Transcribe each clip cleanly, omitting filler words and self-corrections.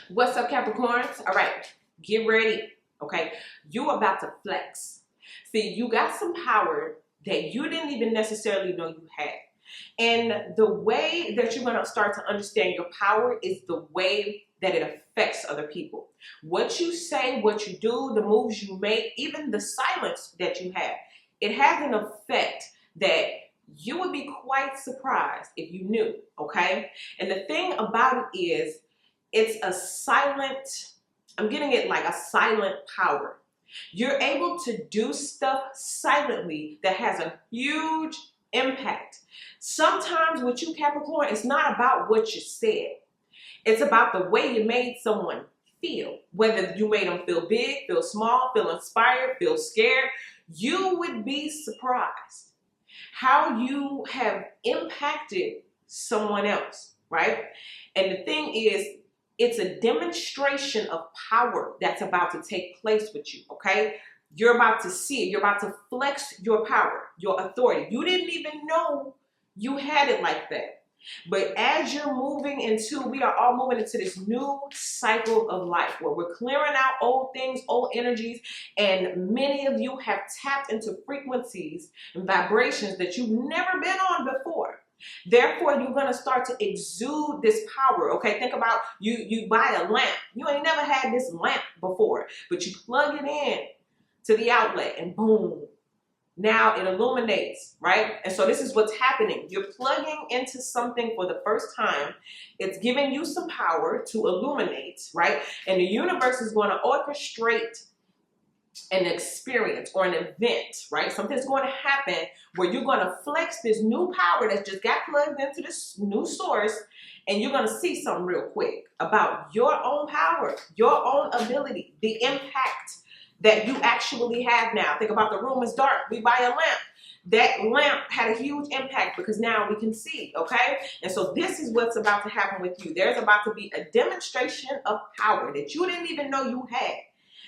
What's up, Capricorns? All right, get ready, okay? You about to flex. See, you got some power that you didn't even necessarily know you had. And the way that you're going to start to understand your power is the way that it affects other people. What you say, what you do, the moves you make, even the silence that you have, it has an effect that you would be quite surprised if you knew, okay? And the thing about it is, it's a silent, I'm getting it like a silent power. You're able to do stuff silently that has a huge impact. Sometimes with you, Capricorn, it's not about what you said. It's about the way you made someone feel. Whether you made them feel big, feel small, feel inspired, feel scared, you would be surprised how you have impacted someone else, right? And the thing is, it's a demonstration of power that's about to take place with you, okay? You're about to see it. You're about to flex your power, your authority. You didn't even know you had it like that. But as you're moving into, we are all moving into this new cycle of life where we're clearing out old things, old energies, and many of you have tapped into frequencies and vibrations that you've never been on before. Therefore, you're going to start to exude this power, okay? Think about you buy a lamp. You ain't never had this lamp before, but you plug it in to the outlet and boom, now it illuminates, right? And so this is what's happening. You're plugging into something for the first time. It's giving you some power to illuminate, right? And the universe is going to orchestrate an experience or an event, right? Something's going to happen where you're going to flex this new power that just got plugged into this new source, and you're going to see something real quick about your own power, your own ability, the impact that you actually have now. Think about the room is dark. We buy a lamp. That lamp had a huge impact because now we can see, okay? And so this is what's about to happen with you. There's about to be a demonstration of power that you didn't even know you had.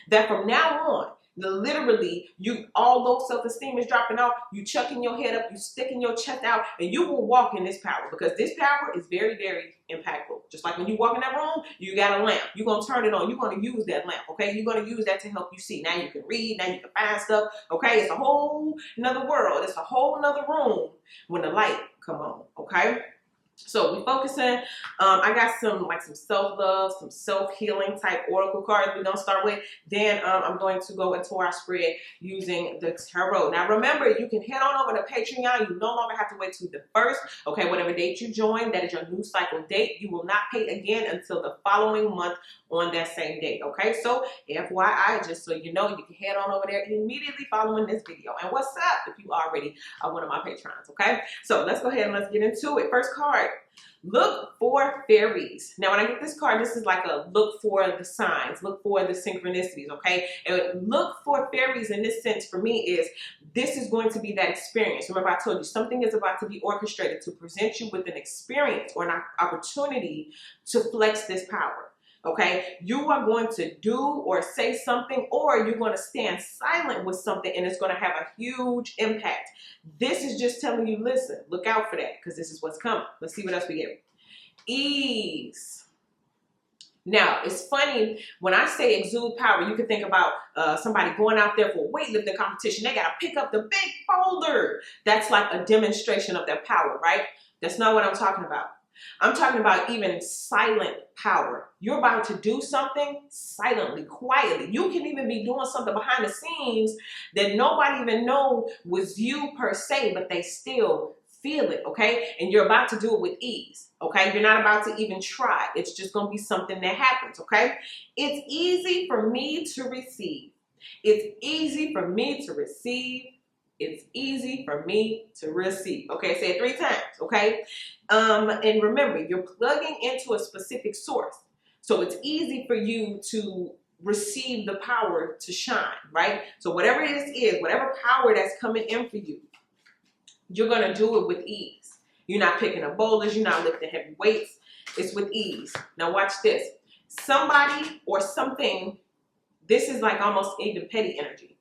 That from now on, literally, all low self-esteem is dropping off, you chucking your head up, you sticking your chest out, and you will walk in this power because this power is very, very impactful. Just like when you walk in that room, you got a lamp. You're going to turn it on. You're going to use that lamp, okay? You're going to use that to help you see. Now you can read. Now you can find stuff, okay? It's a whole nother world. It's a whole nother room when the light come on, okay? So we're focusing, I got some self-love, some self-healing type oracle cards we're going to start with. Then I'm going to go into our spread using the tarot. Now remember, you can head on over to Patreon. You no longer have to wait till the 1st. Okay, whatever date you join, that is your new cycle date. You will not pay again until the following month on that same date. Okay, so FYI, just so you know, you can head on over there immediately following this video. And what's up if you already are one of my patrons, okay? So let's go ahead and let's get into it. First card. Look for fairies. Now, when I get this card, this is like a look for the signs, look for the synchronicities, okay? And look for fairies in this sense for me is this is going to be that experience. Remember, I told you something is about to be orchestrated to present you with an experience or an opportunity to flex this power. Okay, you are going to do or say something, or you're going to stand silent with something, and it's going to have a huge impact. This is just telling you, listen, look out for that, because this is what's coming. Let's see what else we get. Ease. Now, it's funny, when I say exude power, you can think about somebody going out there for a weightlifting competition. They got to pick up the big boulder. That's like a demonstration of their power, right? That's not what I'm talking about. I'm talking about even silent power. You're about to do something silently, quietly. You can even be doing something behind the scenes that nobody even know was you per se, but they still feel it, okay? And you're about to do it with ease, okay? You're not about to even try. It's just going to be something that happens, okay? It's easy for me to receive. It's easy for me to receive. It's easy for me to receive. Okay, say it 3 times, okay? And remember, you're plugging into a specific source. So it's easy for you to receive the power to shine, right? So whatever it is, whatever power that's coming in for you, you're going to do it with ease. You're not picking up boulders. You're not lifting heavy weights. It's with ease. Now watch this. Somebody or something, this is like almost even petty energy.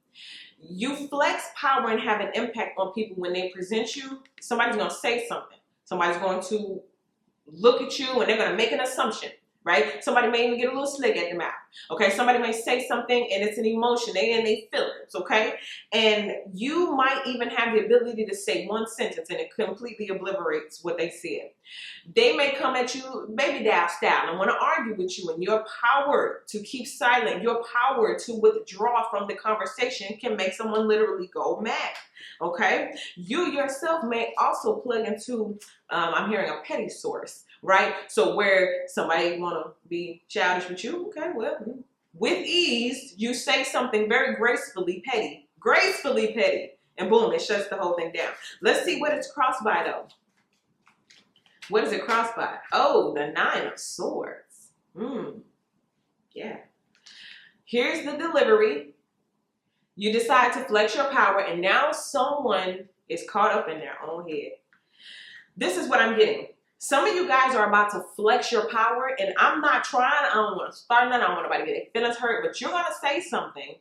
You flex power and have an impact on people when they present you. Somebody's going to say something. Somebody's going to look at you and they're going to make an assumption, right? Somebody may even get a little slick at the mouth, okay? Somebody may say something and it's an emotion, they in their feelings, okay? And you might even have the ability to say one sentence and it completely obliterates what they said. They may come at you baby doll style and want to argue with you, and your power to keep silent, your power to withdraw from the conversation can make someone literally go mad, okay? You yourself may also plug into, I'm hearing a petty source, right? So where somebody want to be childish with you, okay, well, with ease, you say something very gracefully petty, and boom, it shuts the whole thing down. Let's see what it's crossed by though. What is it crossed by? Oh, the 9 of Swords. Yeah. Here's the delivery. You decide to flex your power, and now someone is caught up in their own head. This is what I'm getting. Some of you guys are about to flex your power, and I'm not trying. I don't want to start nothing. I don't want nobody to get their feelings hurt, but you're going to say something,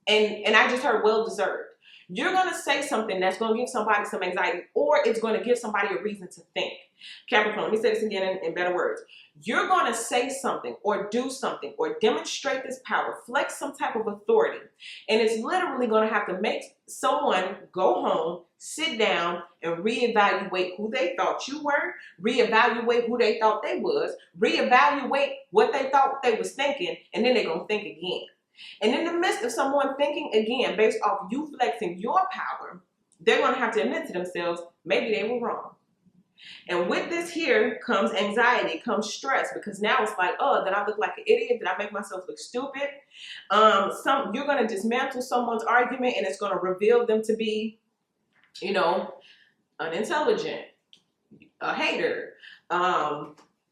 and I just heard well-deserved. You're going to say something that's going to give somebody some anxiety, or it's going to give somebody a reason to think. Capricorn, let me say this again in better words. You're going to say something or do something or demonstrate this power, flex some type of authority, and it's literally going to have to make someone go home, sit down, and reevaluate who they thought you were, reevaluate who they thought they was, reevaluate what they thought they was thinking, and then they're going to think again. And in the midst of someone thinking again based off you flexing your power, they're going to have to admit to themselves, maybe they were wrong. And with this here comes anxiety, comes stress, because now it's like, oh, did I look like an idiot? Did I make myself look stupid? You're going to dismantle someone's argument, and it's going to reveal them to be, you know, unintelligent, a hater.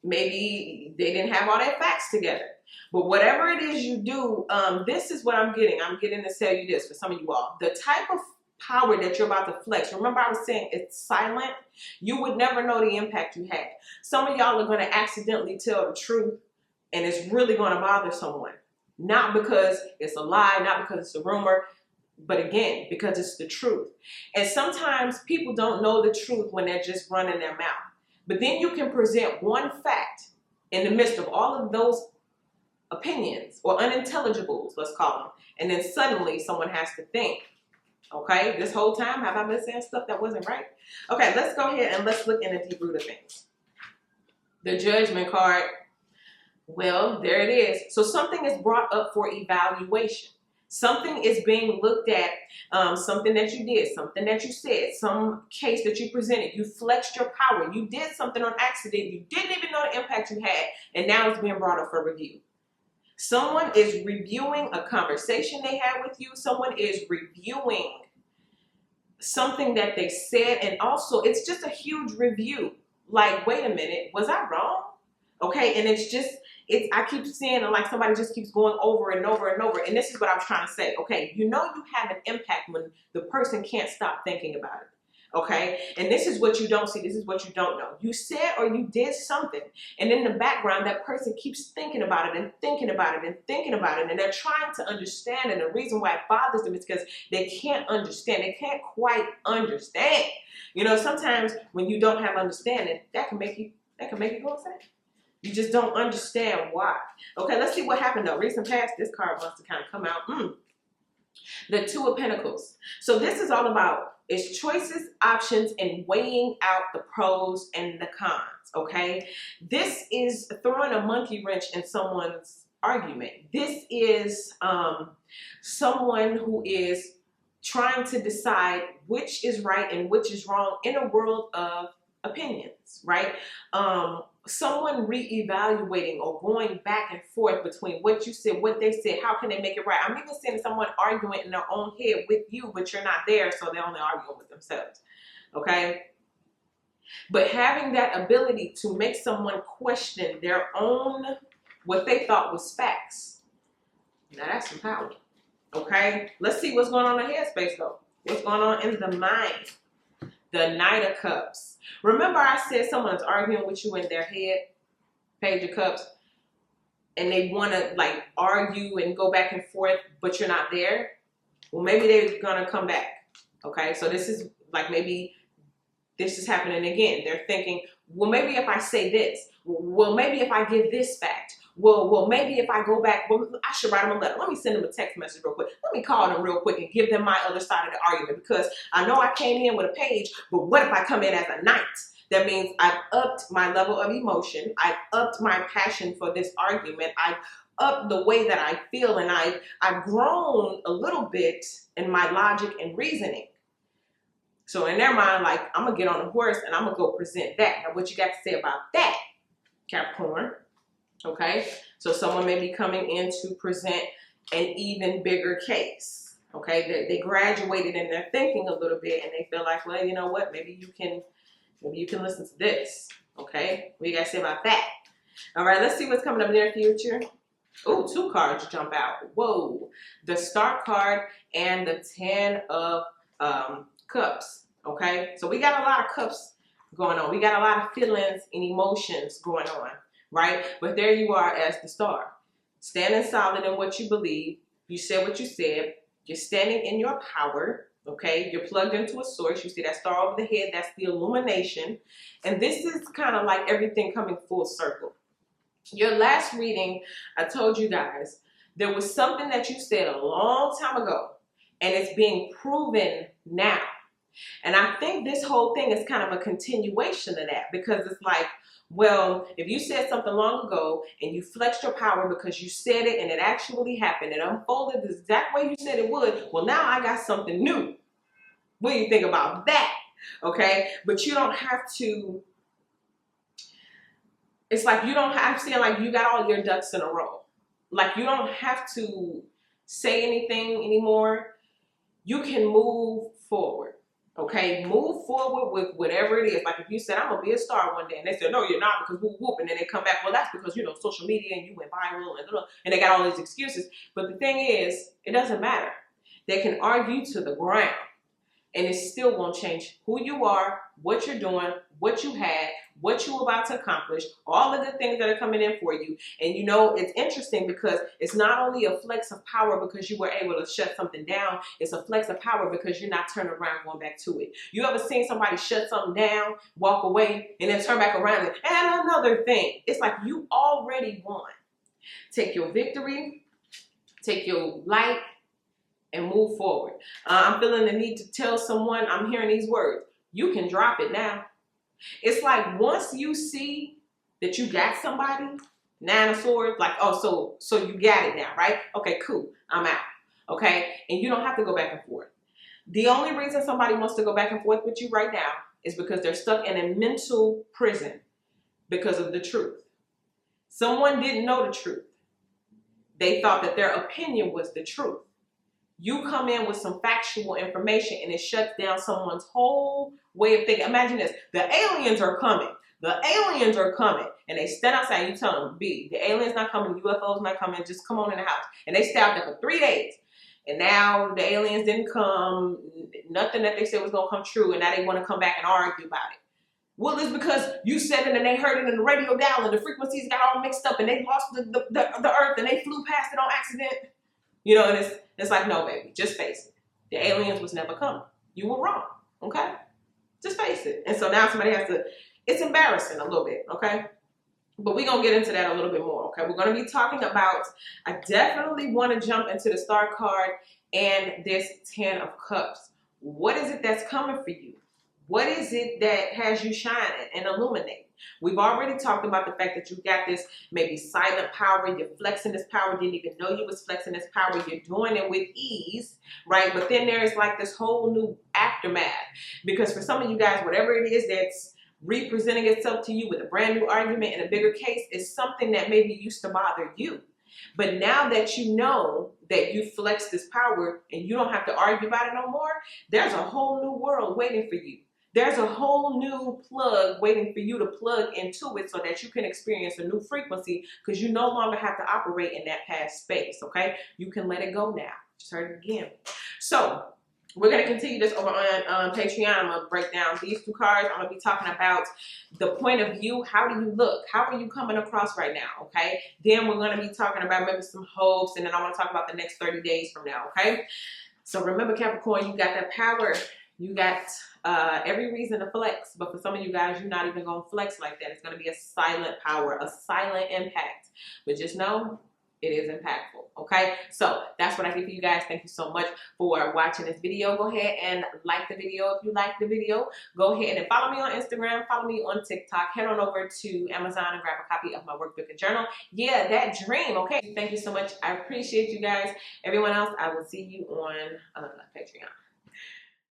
Maybe they didn't have all their facts together. But whatever it is you do, this is what I'm getting. I'm getting to tell you this for some of you all. The type of power that you're about to flex, remember I was saying it's silent. You would never know the impact you had. Some of y'all are going to accidentally tell the truth, and it's really going to bother someone. Not because it's a lie, not because it's a rumor, but again, because it's the truth. And sometimes people don't know the truth when they're just running their mouth. But then you can present one fact in the midst of all of those opinions or unintelligibles, let's call them. And then suddenly someone has to think, okay, this whole time have I been saying stuff that wasn't right? Okay, let's go ahead and let's look in the deep root of things. The Judgment card, well, there it is. So something is brought up for evaluation. Something is being looked at, something that you did, something that you said, some case that you presented. You flexed your power. You did something on accident. You didn't even know the impact you had, and now it's being brought up for review. Someone is reviewing a conversation they had with you. Someone is reviewing something that they said, and also it's just a huge review. Like, wait a minute, was I wrong? Okay, and I keep seeing it like somebody just keeps going over and over and over. And this is what I was trying to say. Okay, you know you have an impact when the person can't stop thinking about it. Okay, and this is what you don't see. This is what you don't know. You said or you did something, and in the background, that person keeps thinking about it and thinking about it and thinking about it, and they're trying to understand. And the reason why it bothers them is because they can't understand. They can't quite understand. You know, sometimes when you don't have understanding, that can make you go insane. You just don't understand why. Okay, let's see what happened though. Recent past, this card wants to kind of come out. The Two of Pentacles. So this is all about it's choices, options, and weighing out the pros and the cons, okay? This is throwing a monkey wrench in someone's argument. This is someone who is trying to decide which is right and which is wrong in a world of opinions, right? Someone reevaluating or going back and forth between what you said, what they said, how can they make it right? I'm even seeing someone arguing in their own head with you, but you're not there, so they're only arguing with themselves, okay? But having that ability to make someone question their own, what they thought was facts, now that's some power, okay? Let's see what's going on in the headspace though. What's going on in the mind? The Knight of Cups. Remember I said someone's arguing with you in their head, Page of Cups, and they want to like argue and go back and forth, but you're not there? Well, maybe they're going to come back, okay? So this is like maybe this is happening again. They're thinking, well, maybe if I say this, well, maybe if I give this fact, well, maybe if I go back, well, I should write them a letter. Let me send them a text message real quick. Let me call them real quick and give them my other side of the argument, because I know I came in with a page, but what if I come in as a knight? That means I've upped my level of emotion. I've upped my passion for this argument. I've upped the way that I feel, and I've grown a little bit in my logic and reasoning. So in their mind, like, I'm going to get on the horse and I'm going to go present that. Now, what you got to say about that, Capricorn? Okay, so someone may be coming in to present an even bigger case. Okay, they graduated in their thinking a little bit, and they feel like, well, you know what, maybe you can listen to this. Okay, what you got to say about that? All right, let's see what's coming up in their future. Oh, 2 cards jump out. Whoa, the Star card and the 10 of Cups. Okay, so we got a lot of cups going on. We got a lot of feelings and emotions going on, right? But there you are as the Star, standing solid in what you believe. You said what you said. You're standing in your power. Okay, you're plugged into a source. You see that star over the head, that's the illumination. And this is kind of like everything coming full circle. Your last reading, I told you guys, there was something that you said a long time ago, and it's being proven now. And I think this whole thing is kind of a continuation of that, because it's like, well, if you said something long ago and you flexed your power because you said it and it actually happened, it unfolded the exact way you said it would, well, now I got something new. What do you think about that? Okay, but you don't have to, it's like you don't have to, like you got all your ducks in a row. Like you don't have to say anything anymore. You can move forward. Okay, move forward with whatever it is. Like if you said, I'm going to be a star one day, and they said, no, you're not, because whoop, whoop, and then they come back, well, that's because, you know, social media and you went viral, and they got all these excuses. But the thing is, it doesn't matter. They can argue to the ground, and it still won't change who you are, what you're doing, what you had, what you're about to accomplish, all the good things that are coming in for you. And you know, it's interesting because it's not only a flex of power because you were able to shut something down, it's a flex of power because you're not turning around going back to it. You ever seen somebody shut something down, walk away, and then turn back around and another thing? It's like you already won. Take your victory, take your light, and move forward. I'm feeling the need to tell someone, I'm hearing these words, you can drop it now. It's like once you see that you got somebody, 9 of Swords, like, oh, so you got it now, right? Okay, cool, I'm out, okay? And you don't have to go back and forth. The only reason somebody wants to go back and forth with you right now is because they're stuck in a mental prison because of the truth. Someone didn't know the truth. They thought that their opinion was the truth. You come in with some factual information and it shuts down someone's whole way of thinking. Imagine this, the aliens are coming. The aliens are coming. And they stand outside and you tell them, B, the aliens not coming, the UFOs not coming, just come on in the house. And they stay out there for 3 days. And now the aliens didn't come, nothing that they said was going to come true, and now they want to come back and argue about it. Well, it's because you said it and they heard it in the radio dial and the frequencies got all mixed up and they lost the earth and they flew past it on accident. You know, and it's like, no, baby, just face it. The aliens was never coming. You were wrong, okay? Just face it. And so now somebody has to, it's embarrassing a little bit, okay? But we're going to get into that a little bit more, okay? We're going to be talking about, I definitely want to jump into the Star card and this 10 of Cups. What is it that's coming for you? What is it that has you shining and illuminating? We've already talked about the fact that you got this maybe silent power. You're flexing this power. Didn't even know you was flexing this power. You're doing it with ease, right? But then there's like this whole new aftermath. Because for some of you guys, whatever it is that's representing itself to you with a brand new argument and a bigger case is something that maybe used to bother you. But now that you know that you flex this power and you don't have to argue about it no more, there's a whole new world waiting for you. There's a whole new plug waiting for you to plug into it so that you can experience a new frequency because you no longer have to operate in that past space, okay? You can let it go now. Just heard it again. So we're going to continue this over on Patreon. I'm going to break down these 2 cards. I'm going to be talking about the point of view. How do you look? How are you coming across right now, okay? Then we're going to be talking about maybe some hopes, and then I want to talk about the next 30 days from now, okay? So remember, Capricorn, you got that power. You got every reason to flex, but for some of you guys, you're not even going to flex like that. It's going to be a silent power, a silent impact. But just know it is impactful, okay? So that's what I did for you guys. Thank you so much for watching this video. Go ahead and like the video if you like the video. Go ahead and follow me on Instagram, follow me on TikTok. Head on over to Amazon and grab a copy of my workbook and journal. Yeah, that dream, okay? Thank you so much. I appreciate you guys. Everyone else, I will see you on Patreon.